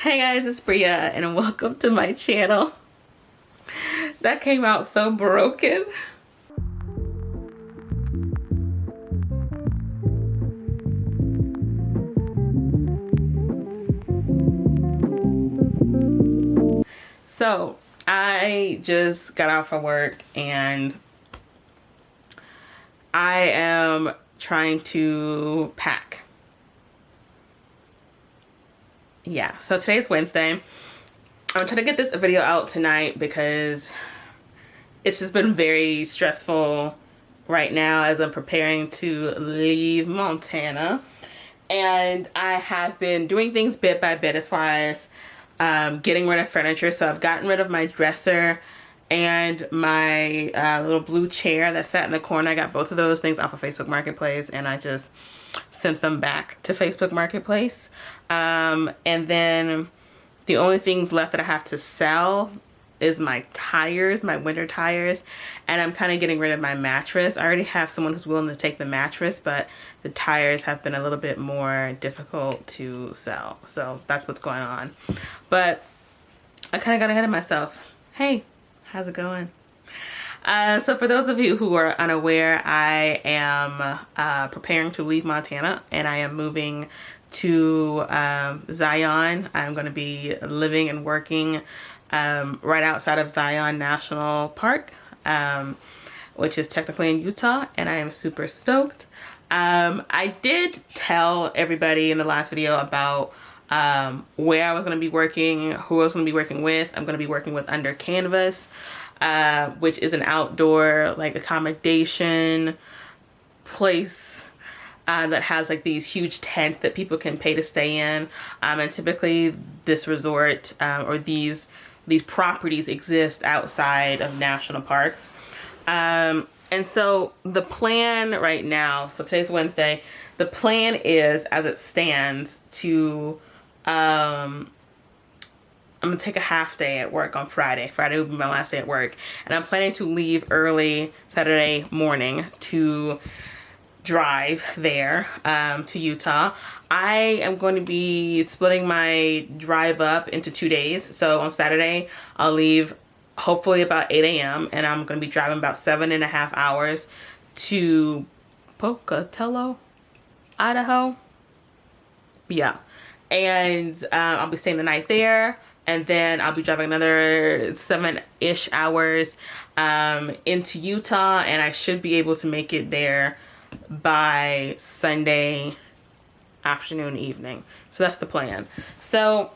Hey guys, it's Bria and welcome to my channel. That came out so broken. So I just got out from work and I am trying to pack. Yeah, so today's Wednesday. I'm trying to get this video out tonight because it's just been very stressful right now as I'm preparing to leave Montana. And I have been doing things bit by bit as far as getting rid of furniture. So I've gotten rid of my dresser and my little blue chair that sat in the corner. I got both of those things off of Facebook Marketplace and I just sent them back to Facebook Marketplace. And then the only things left that I have to sell is my tires, my winter tires, and I'm kind of getting rid of my mattress. I already have someone who's willing to take the mattress, but the tires have been a little bit more difficult to sell. So that's what's going on. But I kind of got ahead of myself. Hey, how's it going? So for those of you who are unaware, I am preparing to leave Montana and I am moving to Zion. I'm going to be living and working right outside of Zion National Park, which is technically in Utah, and I am super stoked. I did tell everybody in the last video about where I was going to be working, who I was going to be working with. I'm going to be working with Under Canvas, which is an outdoor like accommodation place that has like these huge tents that people can pay to stay in. And typically this resort or these properties exist outside of national parks. And so the plan right now, so today's Wednesday, the plan is, as it stands, to I'm gonna take a half day at work on Friday. Friday will be my last day at work. And I'm planning to leave early Saturday morning to drive there to Utah. I am going to be splitting my drive up into 2 days. So on Saturday, I'll leave hopefully about 8 a.m. and I'm going to be driving about 7.5 hours to Pocatello, Idaho. Yeah. And I'll be staying the night there. And then I'll be driving another 7-ish hours into Utah. And I should be able to make it there by Sunday afternoon, evening. So that's the plan. So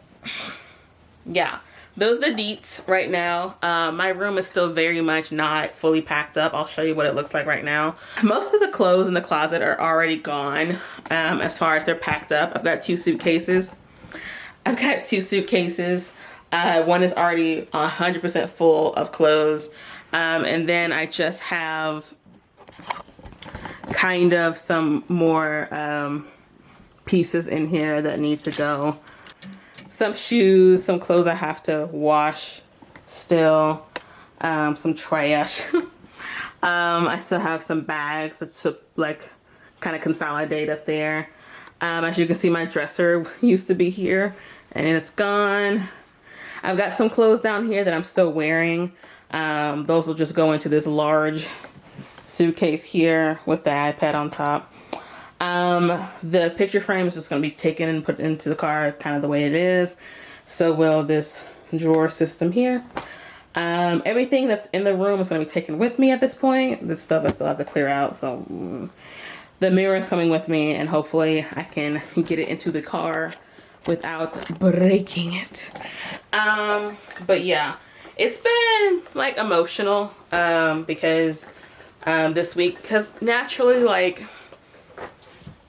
yeah, those are the deets right now. My room is still very much not fully packed up. I'll show you what it looks like right now. Most of the clothes in the closet are already gone as far as they're packed up. I've got two suitcases. One is already 100% full of clothes. And then I just have kind of some more pieces in here that need to go. Some shoes, some clothes I have to wash still, some trash. I still have some bags that took like kind of consolidate up there. As you can see, my dresser used to be here and it's gone. I've got some clothes down here that I'm still wearing. Those will just go into this large suitcase here with the iPad on top. The picture frame is just going to be taken and put into the car kind of the way it is. So will this drawer system here. Everything that's in the room is going to be taken with me at this point. This stuff I still have to clear out. So the mirror is coming with me and hopefully I can get it into the car without breaking it. But yeah, it's been like emotional because this week, because naturally, like,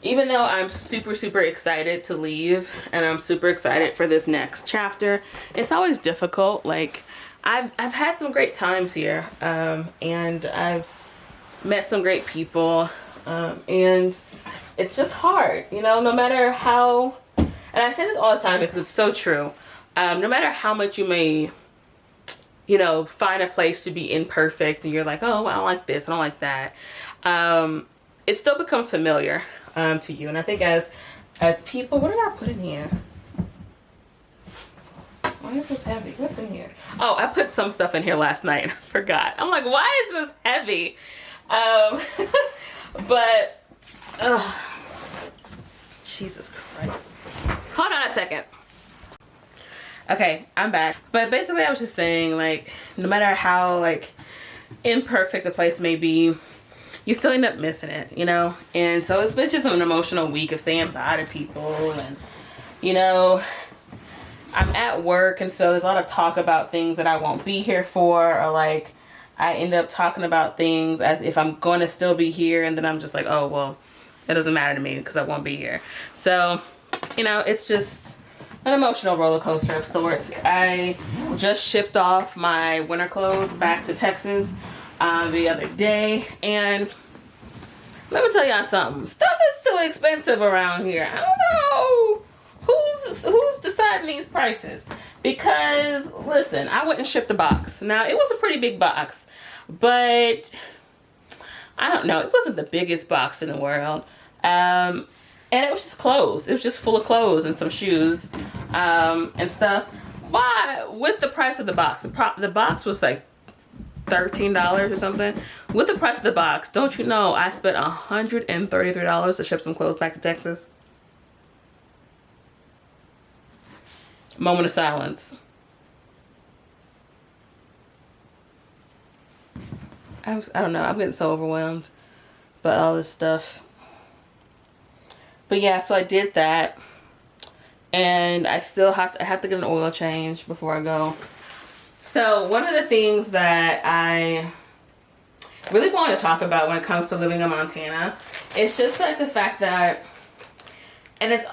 even though I'm super excited to leave and I'm super excited for this next chapter, it's always difficult. Like I've had some great times here and I've met some great people and it's just hard, you know, no matter how, and I say this all the time because it's so true, no matter how much you may, you know, find a place to be imperfect and you're like, oh, well, I don't like this, I don't like that. It still becomes familiar to you. And I think as people, what did I put in here? Why is this heavy? What's in here? Oh, I put some stuff in here last night and I forgot. I'm like, why is this heavy? But, Jesus Christ. Hold on a second. Okay, I'm back. But basically I was just saying, like, no matter how, like, imperfect a place may be, you still end up missing it, you know? And so it's been just an emotional week of saying bye to people, and, you know, I'm at work, and so there's a lot of talk about things that I won't be here for, or like I end up talking about things as if I'm going to still be here, and then I'm just like, oh, well, that doesn't matter to me because I won't be here. So, you know, it's just an emotional roller coaster of sorts. I just shipped off my winter clothes back to Texas the other day, and let me tell y'all something. Stuff is too expensive around here. I don't know who's deciding these prices, because listen, I went and shipped a box. Now it was a pretty big box, but I don't know, it wasn't the biggest box in the world, and it was just clothes. It was just full of clothes and some shoes and stuff. Why, with the price of the box, the box was like $13 or something. With the price of the box, don't you know I spent $133 to ship some clothes back to Texas? Moment of silence. I don't know, I'm getting so overwhelmed by all this stuff. But yeah, so I did that, and I still have to get an oil change before I go. So one of the things that I really want to talk about when it comes to living in Montana is just like the fact that, and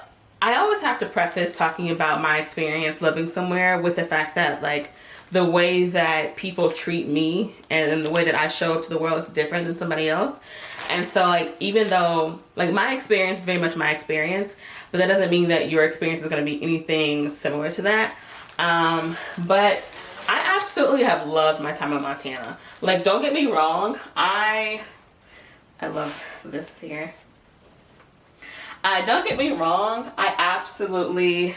I always have to preface talking about my experience living somewhere with the fact that, like, the way that people treat me and the way that I show up to the world is different than somebody else. And so, like, even though, like, my experience is very much my experience, but that doesn't mean that your experience is going to be anything similar to that. But I absolutely have loved my time in Montana. Like, don't get me wrong, I love this here. Don't get me wrong, I absolutely...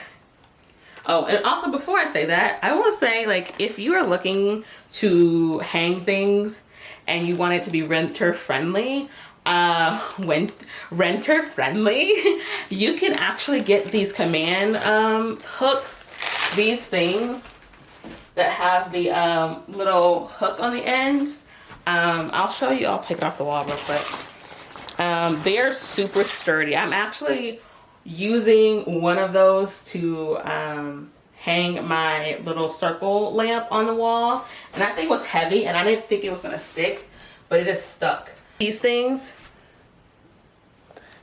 Oh, and also before I say that, I want to say, like, if you are looking to hang things and you want it to be renter friendly, renter friendly, you can actually get these command hooks, these things that have the little hook on the end. I'll show you. I'll take it off the wall real quick. They're super sturdy. I'm actually using one of those to hang my little circle lamp on the wall, and I think it was heavy and I didn't think it was gonna stick, but it is stuck. These things,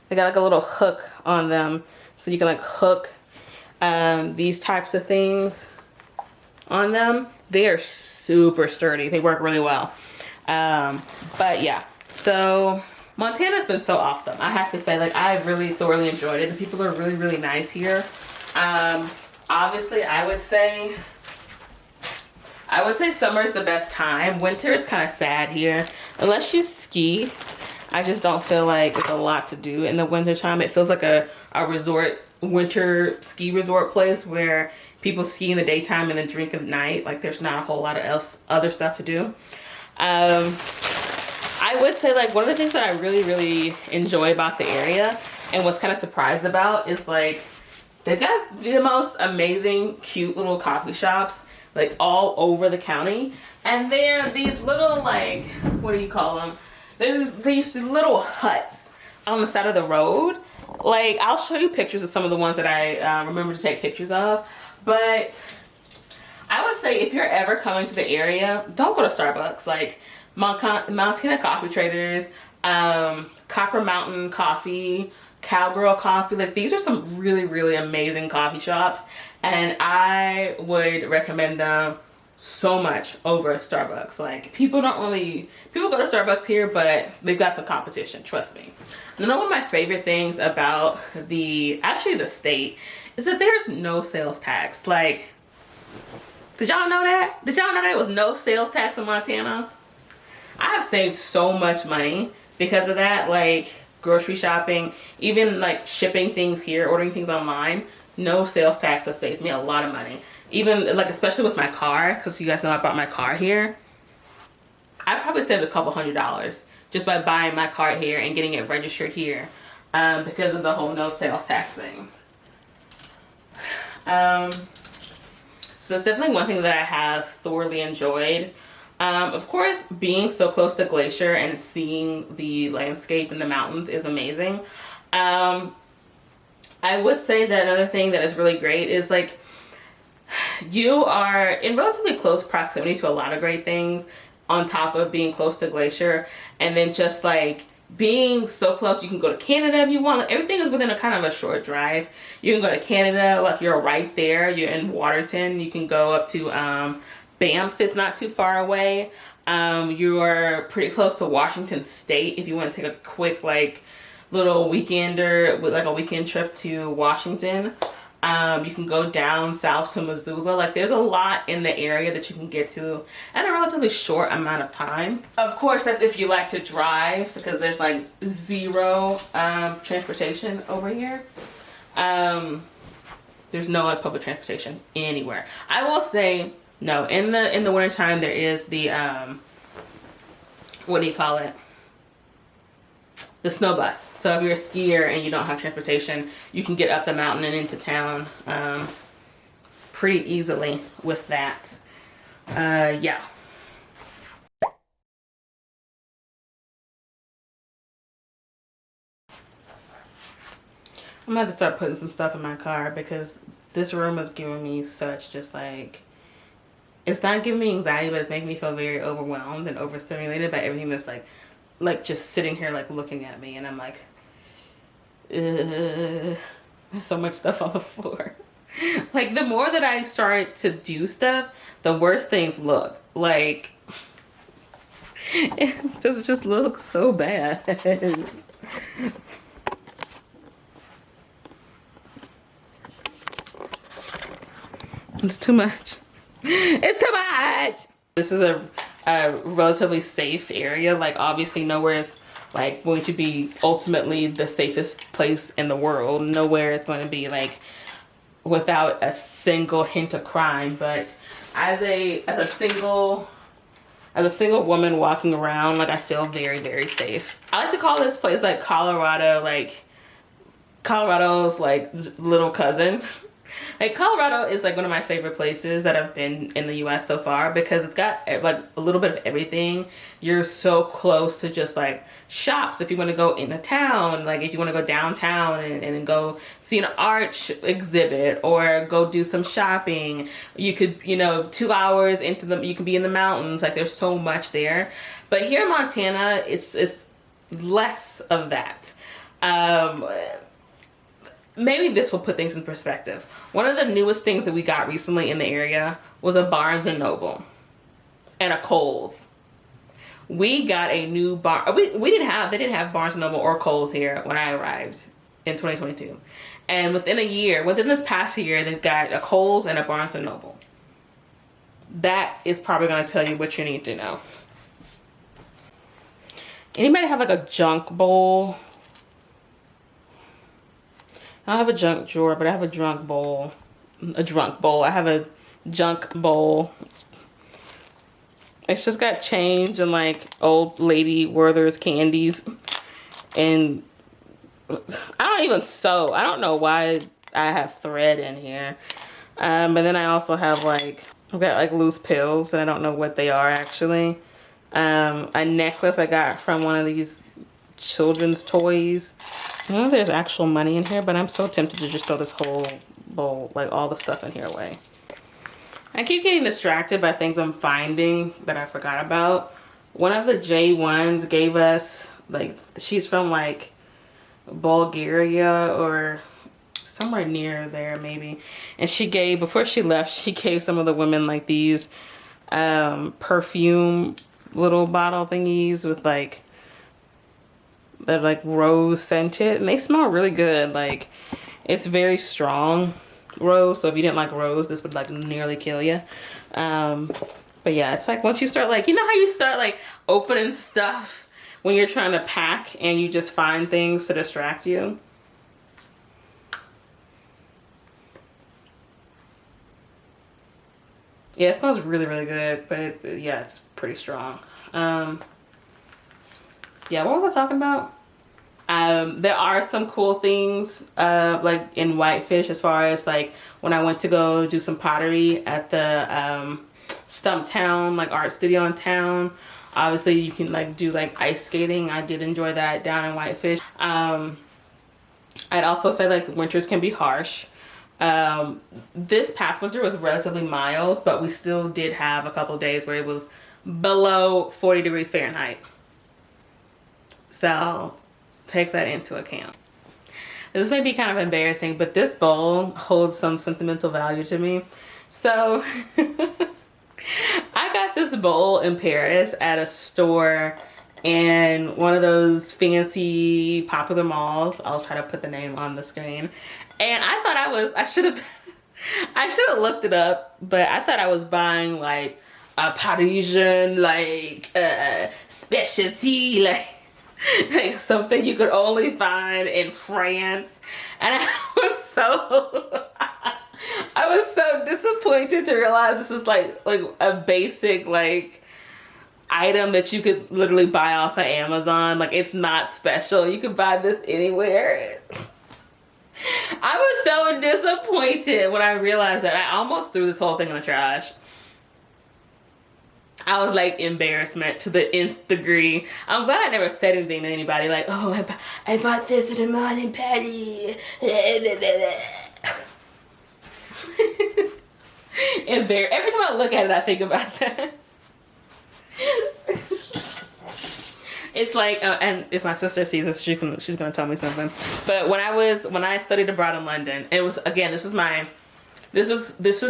they got like a little hook on them, so you can like hook these types of things on them. They are super sturdy. They work really well. But yeah, so Montana's been so awesome. I have to say, like, I've really thoroughly enjoyed it. The people are really, really nice here. Obviously, I would say summer's the best time. Winter is kind of sad here. Unless you ski, I just don't feel like there's a lot to do in the winter time. It feels like a resort, winter ski resort place where people ski in the daytime and then drink at night. Like, there's not a whole lot of other stuff to do. I would say, like, one of the things that I really, really enjoy about the area and was kind of surprised about is, like, they've got the most amazing, cute little coffee shops, like, all over the county. And they're these little, like, what do you call them? There's these little huts on the side of the road. Like, I'll show you pictures of some of the ones that I remember to take pictures of. But I would say if you're ever coming to the area, don't go to Starbucks. Like, Montana Coffee Traders, Copper Mountain Coffee, Cowgirl Coffee, like, these are some really, really amazing coffee shops, and I would recommend them so much over Starbucks. Like, people go to Starbucks here, but they've got some competition, trust me. And one of my favorite things about the state is that there's no sales tax. Like, did y'all know that? Did y'all know there was no sales tax in Montana? I have saved so much money because of that, like grocery shopping, even like shipping things here, ordering things online. no sales tax has saved me a lot of money. Even like, especially with my car, because you guys know I bought my car here. I probably saved a couple $100s just by buying my car here and getting it registered here, because of the whole no sales tax thing. So that's definitely one thing that I have thoroughly enjoyed. Of course, being so close to Glacier and seeing the landscape and the mountains is amazing. I would say that another thing that is really great is like, you are in relatively close proximity to a lot of great things on top of being close to Glacier, and then just like being so close, you can go to Canada if you want. Like, everything is within a kind of a short drive. You can go to Canada, like you're right there. You're in Waterton. You can go up to Banff is not too far away. You're pretty close to Washington State if you want to take a quick like little weekender with like a weekend trip to Washington. You can go down south to Missoula. Like, there's a lot in the area that you can get to in a relatively short amount of time. Of course, that's if you like to drive, because there's like zero transportation over here. There's no like public transportation anywhere. I will say, no, in the wintertime there is the what do you call it? The snow bus. So if you're a skier and you don't have transportation, you can get up the mountain and into town pretty easily with that. Yeah. I'm gonna have to start putting some stuff in my car, because this room is giving me such just like, it's not giving me anxiety, but it's making me feel very overwhelmed and overstimulated by everything that's like just sitting here like looking at me, and I'm like, there's so much stuff on the floor. Like, the more that I start to do stuff, the worse things look. Like, it just looks so bad. It's too much. It's too much. This is a relatively safe area. Like, obviously nowhere is like going to be ultimately the safest place in the world. Nowhere is going to be like without a single hint of crime. But as a single woman walking around, like, I feel very, very safe. I like to call this place like Colorado, like Colorado's like little cousin. Like, Colorado is like one of my favorite places that I've been in the US so far, because it's got like a little bit of everything. You're so close to just like shops if you want to go into town, like if you want to go downtown and go see an art exhibit or go do some shopping. You could, you know, 2 hours into you can be in the mountains. Like, there's so much there. But here in Montana, it's less of that. Maybe this will put things in perspective. One of the newest things that we got recently in the area was a Barnes & Noble and a Kohl's. We got a new they didn't have Barnes & Noble or Kohl's here when I arrived in 2022. And within this past year, they've got a Kohl's and a Barnes & Noble. That is probably going to tell you what you need to know. Anybody have like a junk bowl? I don't have a junk drawer, but I have a drunk bowl. I have a junk bowl. It's just got change and like old lady Werther's candies. And I don't even sew. I don't know why I have thread in here. But then I also have like, I've got like loose pills and I don't know what they are actually. A necklace I got from one of these children's toys. I don't know if there's actual money in here, but I'm so tempted to just throw this whole bowl, like all the stuff in here, away. I keep getting distracted by things I'm finding that I forgot about. One of the J1s gave us, like, she's from like Bulgaria or somewhere near there maybe. And she gave, before she left, she gave some of the women like these perfume little bottle thingies with like, they're like rose scented and they smell really good. Like, it's very strong rose, so if you didn't like rose, this would like nearly kill you. But yeah, it's like once you start, like, you know how you start like opening stuff when you're trying to pack and you just find things to distract you? Yeah, it smells really, really good, but yeah, it's pretty strong. Yeah, what was I talking about? There are some cool things like in Whitefish, as far as like when I went to go do some pottery at the Stumptown like art studio in town. Obviously you can like do like ice skating. I did enjoy that down in Whitefish. I'd also say like winters can be harsh. This past winter was relatively mild, but we still did have a couple of days where it was below 40 degrees Fahrenheit. So take that into account. This may be kind of embarrassing, but this bowl holds some sentimental value to me. So I got this bowl in Paris at a store in one of those fancy popular malls. I'll try to put the name on the screen. And I thought I should have looked it up, but I thought I was buying like a Parisian like specialty, like something you could only find in France. And I was so disappointed to realize this is like a basic like item that you could literally buy off of Amazon. Like, it's not special. You could buy this anywhere. I was so disappointed when I realized that. I almost threw this whole thing in the trash. I was like embarrassment to the nth degree. I'm glad I never said anything to anybody like, oh, I bought this at a morning patty. Every time I look at it, I think about that. It's like, and if my sister sees this, she's gonna tell me something. But when I studied abroad in London, it was, again, this was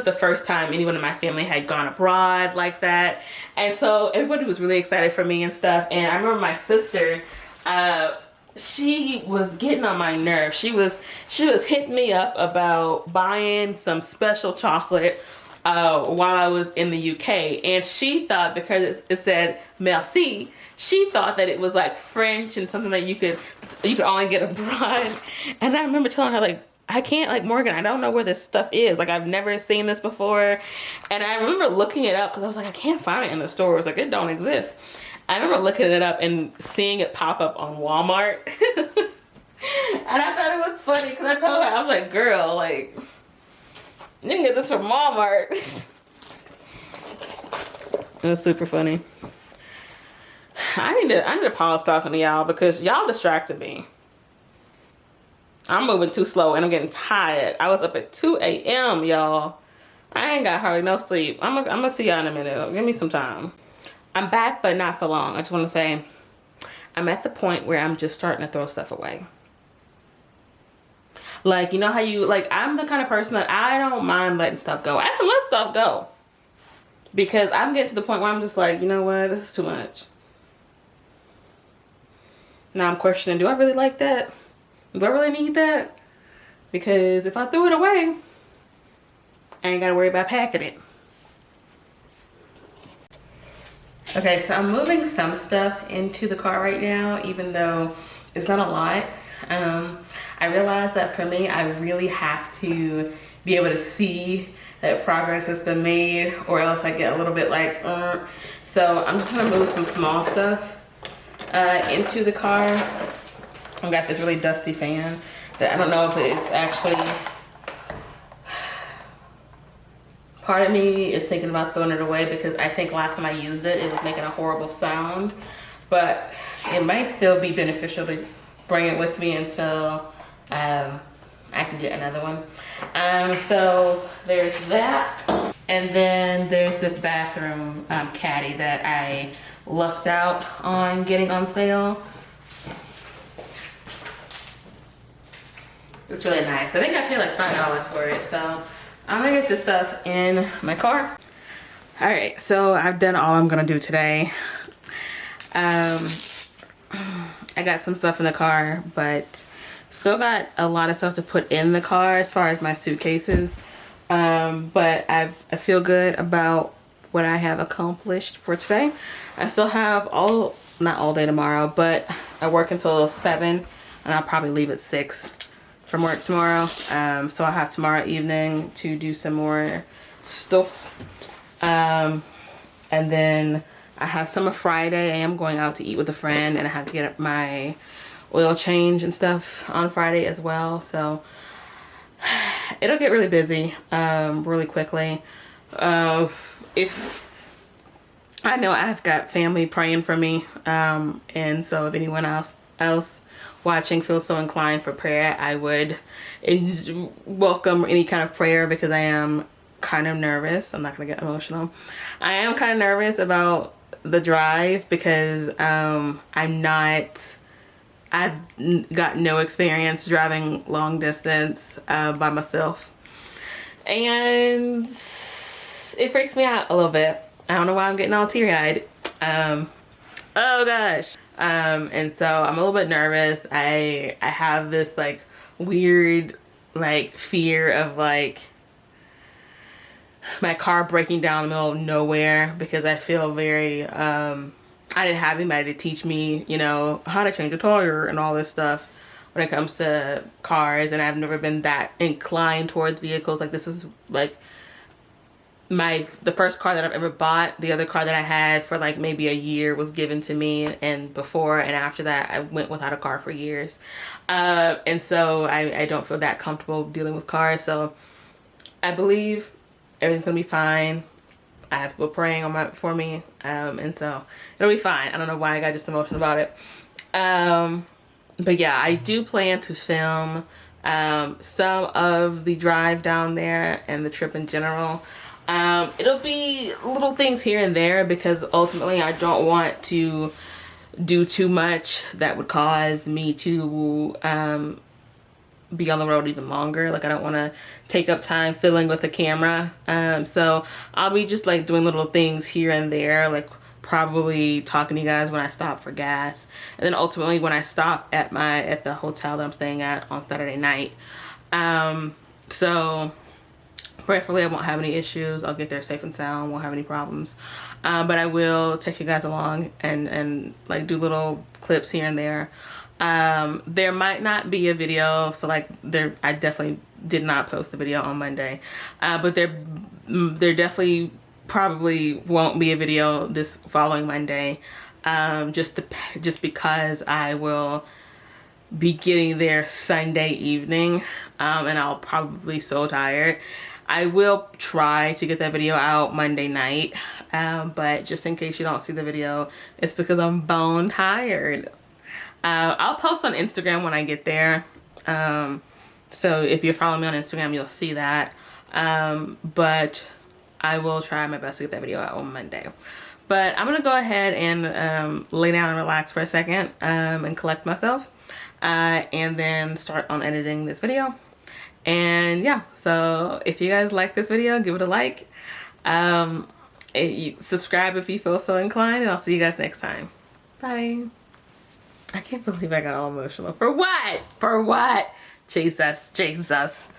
the first time anyone in my family had gone abroad like that, and so everybody was really excited for me and stuff. And I remember my sister, she was getting on my nerves. She was hitting me up about buying some special chocolate while I was in the UK, and she thought, because it said merci, she thought that it was like French and something that you could only get abroad. And I remember telling her, like, I can't, like, Morgan, I don't know where this stuff is. Like, I've never seen this before. And I remember looking it up because I was like, I can't find it in the stores. Like, it don't exist. I remember looking it up and seeing it pop up on Walmart. And I thought it was funny because I told her, I was like, girl, like, you can get this from Walmart. It was super funny. I need to pause talking to y'all because y'all distracted me. I'm moving too slow and I'm getting tired. I was up at 2 a.m. y'all. I ain't got hardly no sleep. I'm gonna see y'all in a minute. Give me some time. I'm back, but not for long. I just want to say I'm at the point where I'm just starting to throw stuff away. Like, you know how you, like, I'm the kind of person that I don't mind letting stuff go. I can let stuff go. Because I'm getting to the point where I'm just like, you know what? This is too much. Now I'm questioning, do I really like that? Do I really need that? Because if I threw it away, I ain't got to worry about packing it. Okay, so I'm moving some stuff into the car right now, even though it's not a lot. I realized that for me, I really have to be able to see that progress has been made, or else I get a little bit like, So I'm just gonna move some small stuff into the car. I've got this really dusty fan that I don't know if it's actually, part of me is thinking about throwing it away because I think last time I used it, it was making a horrible sound, but it might still be beneficial to bring it with me until I can get another one. So there's that. And then there's this bathroom caddy that I lucked out on getting on sale. It's really nice. I think I paid like $5 for it. So I'm gonna get this stuff in my car. All right, so I've done all I'm gonna do today. I got some stuff in the car, but still got a lot of stuff to put in the car as far as my suitcases. But I feel good about what I have accomplished for today. I still have not all day tomorrow, but I work until 7 and I'll probably leave at 6 from work tomorrow. So I'll have tomorrow evening to do some more stuff. And then I have summer Friday. I am going out to eat with a friend, and I have to get my oil change and stuff on Friday as well. So it'll get really busy really quickly. If I know I've got family praying for me, and so if anyone else watching feels so inclined for prayer, I would welcome any kind of prayer, because I am kind of nervous. I'm not gonna get emotional. I am kind of nervous about the drive, because I've got no experience driving long distance by myself, and it freaks me out a little bit. I don't know why I'm getting all teary-eyed. Oh gosh. And so I'm a little bit nervous. I have this like weird like fear of like my car breaking down in the middle of nowhere, because I feel very I didn't have anybody to teach me, you know, how to change a tire and all this stuff when it comes to cars, and I've never been that inclined towards vehicles. Like, this is like the first car that I've ever bought. The other car that I had for like maybe a year was given to me, and before and after that I went without a car for years. And so I don't feel that comfortable dealing with cars. So I believe everything's gonna be fine. I have people praying for me, and so it'll be fine. I don't know why I got just emotional about it. But yeah, I do plan to film some of the drive down there and the trip in general. It'll be little things here and there, because ultimately I don't want to do too much that would cause me to be on the road even longer. Like, I don't want to take up time filling with a camera. So I'll be just like doing little things here and there, like probably talking to you guys when I stop for gas, and then ultimately when I stop at the hotel that I'm staying at on Saturday night. So prayerfully I won't have any issues. I'll get there safe and sound, won't have any problems. But I will take you guys along and like do little clips here and there. There might not be a video, so like I definitely did not post a video on Monday, but there definitely probably won't be a video this following Monday, just because I will be getting there Sunday evening, and I'll probably be so tired. I will try to get that video out Monday night, but just in case you don't see the video, it's because I'm bone tired. I'll post on Instagram when I get there. So if you're following me on Instagram, you'll see that. But I will try my best to get that video out on Monday. But I'm gonna go ahead and lay down and relax for a second, and collect myself, and then start on editing this video. And yeah, so if you guys like this video, give it a like. Subscribe if you feel so inclined, and I'll see you guys next time. Bye. I can't believe I got all emotional. For what? For what? Jesus, Jesus.